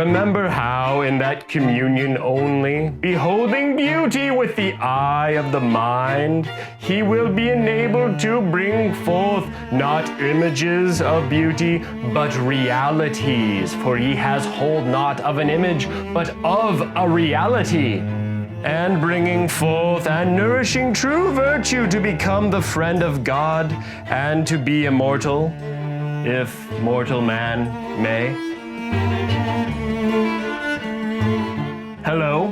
Remember how in that communion only, beholding beauty with the eye of the mind, he will be enabled to bring forth not images of beauty, but realities, for he has hold not of an image, but of a reality, and bringing forth and nourishing true virtue to become the friend of God and to be immortal, if mortal man may. Hello,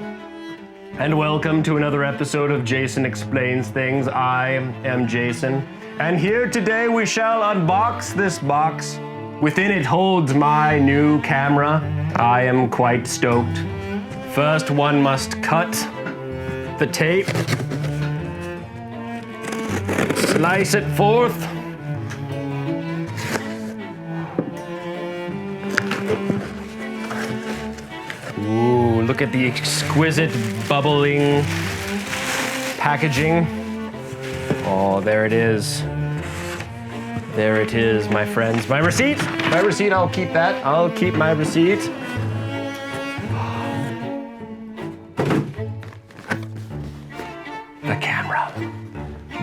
and welcome to another episode of Jason Explains Things. I am Jason, and here today we shall unbox this box. Within it holds my new camera. I am quite stoked. First, one must cut the tape, slice it forth, ooh, look at the exquisite bubbling packaging. Oh, there it is. There it is, my friends. My receipt, I'll keep that. I'll keep my receipt. The camera.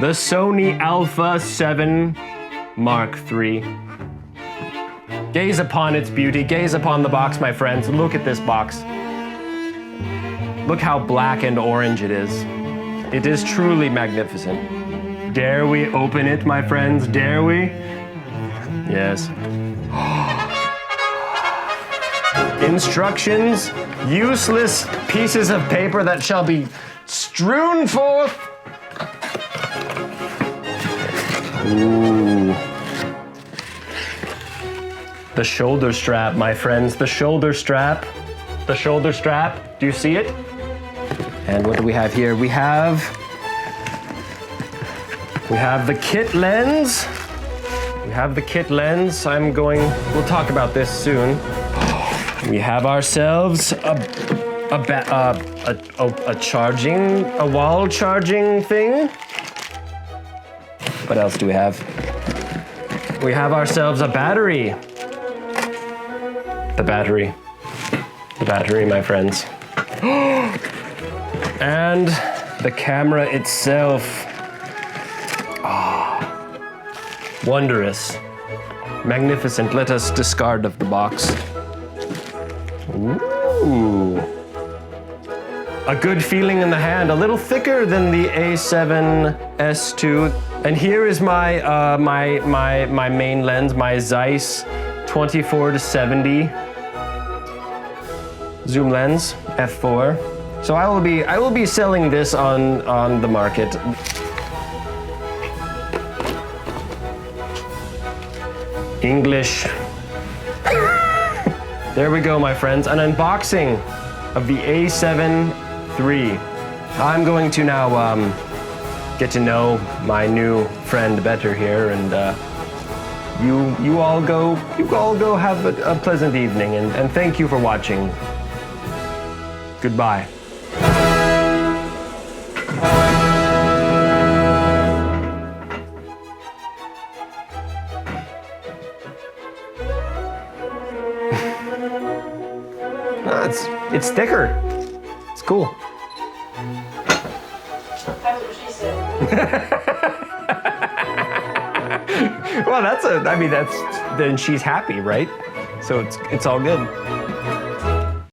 The Sony A7iii Mark III. Gaze upon its beauty, gaze upon the box, my friends. Look at this box. Look how black and orange it is. It is truly magnificent. Dare we open it, my friends? Dare we? Yes. Instructions, useless pieces of paper that shall be strewn forth. Ooh. The shoulder strap, my friends, the shoulder strap. The shoulder strap, do you see it? And what do we have here? We have the kit lens. We have the kit lens. We'll talk about this soon. We have ourselves a wall charging thing. What else do we have? We have ourselves a battery. The battery, my friends. And the camera itself. Wondrous, magnificent. Let us discard of the box. Ooh. A good feeling in the hand, a little thicker than the A7S2. And here is my my main lens, my Zeiss 24-70 zoom lens, f4. So I will be selling this on the market. English. There we go, my friends. An unboxing of the A7 III. I'm going to now get to know my new friend better here, and you all go have a pleasant evening, and thank you for watching. Goodbye. It's thicker. It's cool. That's what she said. Well, then she's happy, right? So it's all good.